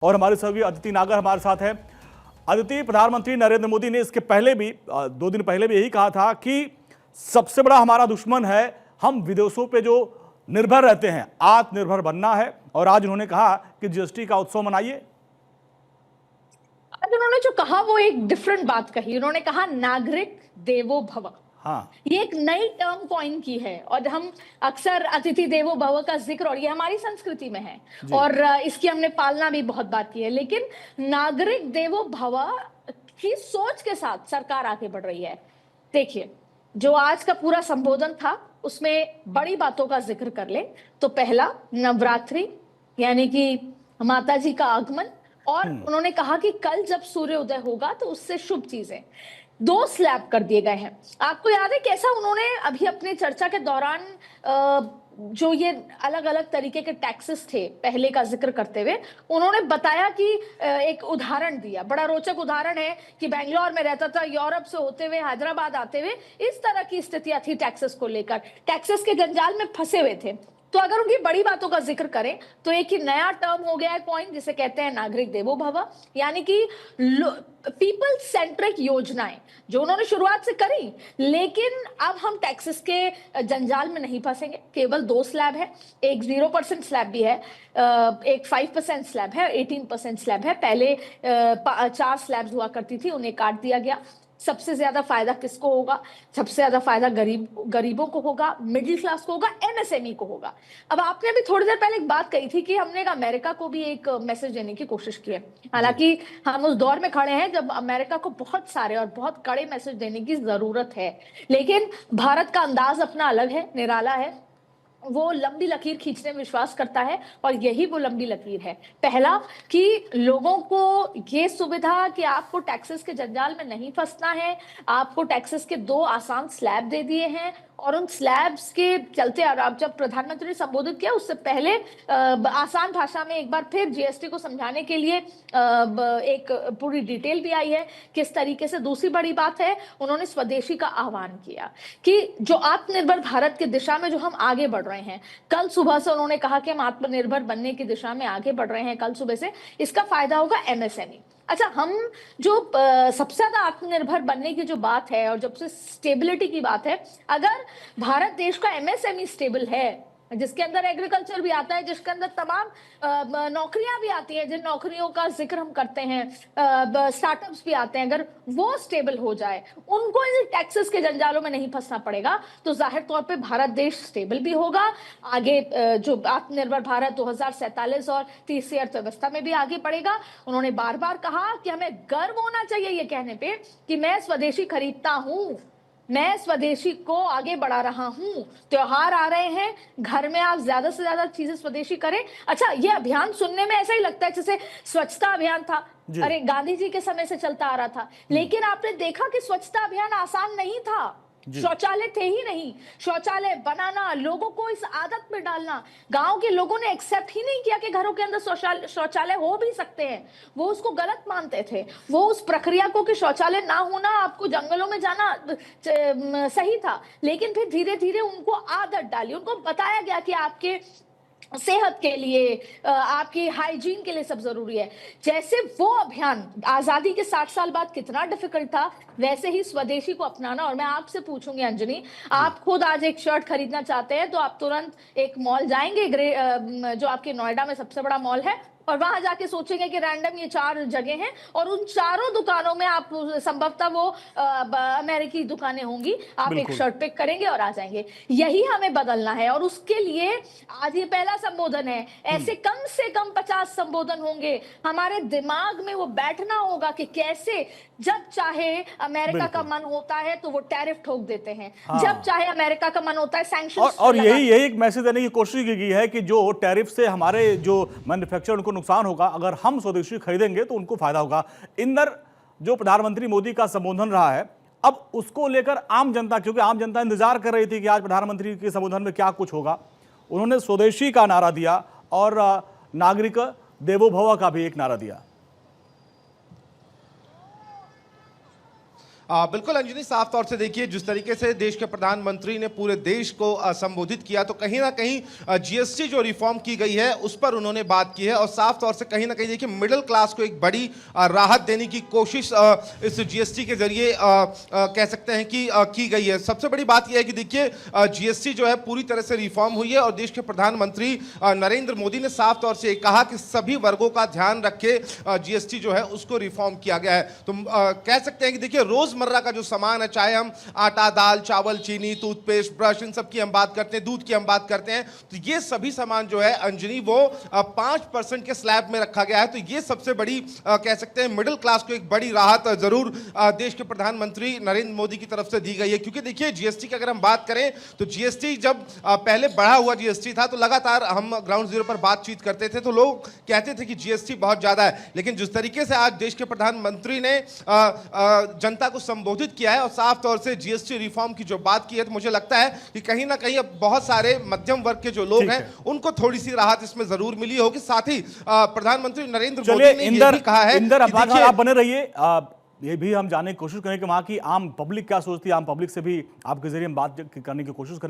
और हमारे सहयोगी अदिति नागर हमारे साथ है। अदिति, प्रधानमंत्री नरेंद्र मोदी ने इसके पहले भी 2 दिन पहले भी यही कहा था कि सबसे बड़ा हमारा दुश्मन है हम विदेशों पे जो निर्भर रहते हैं, आत्मनिर्भर बनना है। और आज उन्होंने कहा कि जीएसटी का उत्सव मनाइए। आज उन्होंने जो कहा वो एक डिफरेंट बात कही। उन्होंने कहा नागरिक देवो भव। हाँ, ये एक नई टर्म कॉइन की है और हम अक्सर अतिथि देवो भव का जिक्र, और ये हमारी संस्कृति में है और इसकी हमने पालना भी बहुत बार की है, लेकिन नागरिक देवो भव की सोच के साथ सरकार आगे बढ़ रही है। देखिए, जो आज का पूरा संबोधन था उसमें बड़ी बातों का जिक्र कर ले तो पहला नवरात्रि यानी कि माता जी का आगमन, और उन्होंने कहा कि कल जब सूर्योदय होगा तो उससे शुभ चीजें 2 स्लैब कर दिए गए हैं। आपको याद है कैसा उन्होंने अभी अपनी चर्चा के दौरान जो ये अलग अलग तरीके के टैक्सेस थे पहले का जिक्र करते हुए उन्होंने बताया कि एक उदाहरण दिया, बड़ा रोचक उदाहरण है कि बेंगलोर में रहता था, यूरोप से होते हुए हैदराबाद आते हुए इस तरह की स्थितियां थी टैक्सेस को लेकर, टैक्सेस के जंजाल में फंसे हुए थे। तो अगर उनकी बड़ी बातों का जिक्र करें तो एक ही नया टर्म हो गया है कॉइन, जिसे कहते हैं नागरिक देवो भव, यानी कि पीपल सेंट्रिक योजनाएं जो उन्होंने शुरुआत से करी, लेकिन अब हम टैक्सेस के जंजाल में नहीं फंसेंगे। केवल 2 स्लैब है, एक 0% स्लैब भी है, एक 5% स्लैब है, 18% स्लैब है। पहले 4 स्लैब्स हुआ करती थी, उन्हें काट दिया गया। सबसे ज्यादा फायदा किसको होगा? सबसे ज्यादा फायदा गरीबों को होगा, मिडिल क्लास को होगा, एमएसएमई को होगा। अब आपने अभी थोड़ी देर पहले एक बात कही थी कि हमने अमेरिका को भी एक मैसेज देने की कोशिश की है। हालांकि हम उस दौर में खड़े हैं जब अमेरिका को बहुत सारे और बहुत कड़े मैसेज देने की जरूरत है, लेकिन भारत का अंदाज अपना अलग है, निराला है। वो लंबी लकीर खींचने में विश्वास करता है और यही वो लंबी लकीर है। पहला कि लोगों को ये सुविधा कि आपको टैक्सेस के जंजाल में नहीं फंसना है, आपको टैक्सेस के 2 आसान स्लैब दे दिए हैं और उन स्लैब्स के चलते, और आप जब प्रधानमंत्री ने संबोधित किया उससे पहले आसान भाषा में एक बार फिर जीएसटी को समझाने के लिए एक पूरी डिटेल भी आई है किस तरीके से। दूसरी बड़ी बात है, उन्होंने स्वदेशी का आह्वान किया कि जो आत्मनिर्भर भारत की दिशा में जो हम आगे बढ़ रहे हैं, कल सुबह से उन्होंने कहा कि हम आत्मनिर्भर बनने की दिशा में आगे बढ़ रहे हैं कल सुबह से, इसका फायदा होगा एमएसएमई। अच्छा, हम जो सबसे ज्यादा आत्मनिर्भर बनने की जो बात है और जब से स्टेबिलिटी की बात है, अगर भारत देश का एमएसएमई स्टेबल है, जिसके अंदर एग्रीकल्चर भी आता है, जिसके अंदर तमाम नौकरियां भी आती हैं, जिन नौकरियों का जिक्र हम करते हैं, स्टार्टअप्स भी आते हैं, अगर वो स्टेबल हो जाए, उनको इन टैक्सेस के जंजालों में नहीं फंसना पड़ेगा, तो जाहिर तौर पे भारत देश स्टेबल भी होगा। आगे जो आत्मनिर्भर भारत 2047 और तीसरी अर्थव्यवस्था में भी आगे बढ़ेगा। उन्होंने बार बार कहा कि हमें गर्व होना चाहिए ये कहने पे कि मैं स्वदेशी खरीदता हूं, मैं स्वदेशी को आगे बढ़ा रहा हूं। त्योहार आ रहे हैं, घर में आप ज्यादा से ज्यादा चीजें स्वदेशी करें। अच्छा, ये अभियान सुनने में ऐसा ही लगता है जैसे स्वच्छता अभियान था, अरे गांधी जी के समय से चलता आ रहा था, लेकिन आपने देखा कि स्वच्छता अभियान आसान नहीं था। शौचालय थे ही नहीं, शौचालय बनाना, लोगों को इस आदत में डालना, गांव के लोगों ने एक्सेप्ट ही नहीं किया कि घरों के अंदर शौचालय हो भी सकते हैं। वो उसको गलत मानते थे, वो उस प्रक्रिया को कि शौचालय ना होना, आपको जंगलों में जाना सही था। लेकिन फिर धीरे धीरे उनको आदत डाली, उनको बताया गया कि आपके सेहत के लिए, आपकी हाइजीन के लिए सब जरूरी है। जैसे वो अभियान आजादी के 60 साल बाद कितना डिफिकल्ट था, वैसे ही स्वदेशी को अपनाना। और मैं आपसे पूछूंगी अंजनी, आप खुद आज एक शर्ट खरीदना चाहते हैं तो आप तुरंत एक मॉल जाएंगे, जो आपके नोएडा में सबसे बड़ा मॉल है, और वहां जाके सोचेंगे कि रैंडम ये 4 जगह हैं और उन चारों दुकानों में आप संभवतः वो अमेरिकी दुकानें होंगी, आप एक शर्ट पिक करेंगे और आ जाएंगे। यही हमें बदलना है और उसके लिए आज ये पहला संबोधन है, ऐसे कम से कम 50 संबोधन होंगे। हमारे दिमाग में वो बैठना होगा कि कैसे जब चाहे अमेरिका का मन होता है तो वो टैरिफ ठोक देते हैं, जब चाहे अमेरिका का मन होता है सैंक्शंस। और यही एक मैसेज देने की कोशिश की गई है कि जो टैरिफ से हमारे जो मैन्युफैक्चरर उनको नुकसान होगा, अगर हम स्वदेशी खरीदेंगे तो उनको फायदा होगा। इंदर, जो प्रधानमंत्री मोदी का संबोधन रहा है, अब उसको लेकर आम जनता, क्योंकि आम जनता इंतजार कर रही थी कि आज प्रधानमंत्री के संबोधन में क्या कुछ होगा, उन्होंने स्वदेशी का नारा दिया और नागरिक देवो भव का भी एक नारा दिया। बिल्कुल अंजनी, साफ तौर से देखिए जिस तरीके से देश के प्रधानमंत्री ने पूरे देश को संबोधित किया, तो कहीं ना कहीं जीएसटी जो रिफॉर्म की गई है उस पर उन्होंने बात की है और साफ तौर से कहीं ना कहीं देखिए मिडिल क्लास को एक बड़ी राहत देने की कोशिश इस जीएसटी के जरिए कह सकते हैं कि की गई है। सबसे बड़ी बात यह है कि देखिए जीएसटी जो है पूरी तरह से रिफॉर्म हुई है और देश के प्रधानमंत्री नरेंद्र मोदी ने साफ तौर से कहा कि सभी वर्गों का ध्यान रखे जीएसटी जो है उसको रिफॉर्म किया गया है। तो कह सकते हैं कि देखिए रोजमर्रा का जो सामान है, चाहे हम आटा, दाल, चावल, चीनी, टूथपेस्ट, ब्रश, इन सब की हम बात करते हैं, दूध की हम बात करते हैं, तो ये सभी सामान जो है अंजनी वो 5% के स्लैब में रखा गया है। तो ये सबसे बड़ी कह सकते हैं मिडिल क्लास को एक बड़ी राहत जरूर देश के प्रधानमंत्री नरेंद्र मोदी की तरफ से दी गई है। क्योंकि देखिए जीएसटी की अगर हम बात करें तो जीएसटी जब पहले बढ़ा हुआ जीएसटी था तो लगातार हम ग्राउंड जीरो पर बातचीत करते थे तो लोग कहते थे कि जीएसटी बहुत ज्यादा है, लेकिन जिस तरीके से आज देश के प्रधानमंत्री ने जनता को संबोधित किया है और साफ तौर से जीएसटी रिफॉर्म की जो बात की है, तो मुझे लगता है कि कहीं ना कहीं अब बहुत सारे मध्यम वर्ग के जो लोग हैं उनको थोड़ी सी राहत इसमें जरूर मिली होगी। साथ ही प्रधानमंत्री नरेंद्र मोदी ने यह भी कहा है कि आप बने रहिए, ये भी हम जानने की कोशिश करें कि वहां की आम पब्लिक क्या सोचती है। आम पब्लिक से भी आपके जरिए हम बात करने की कोशिश करें।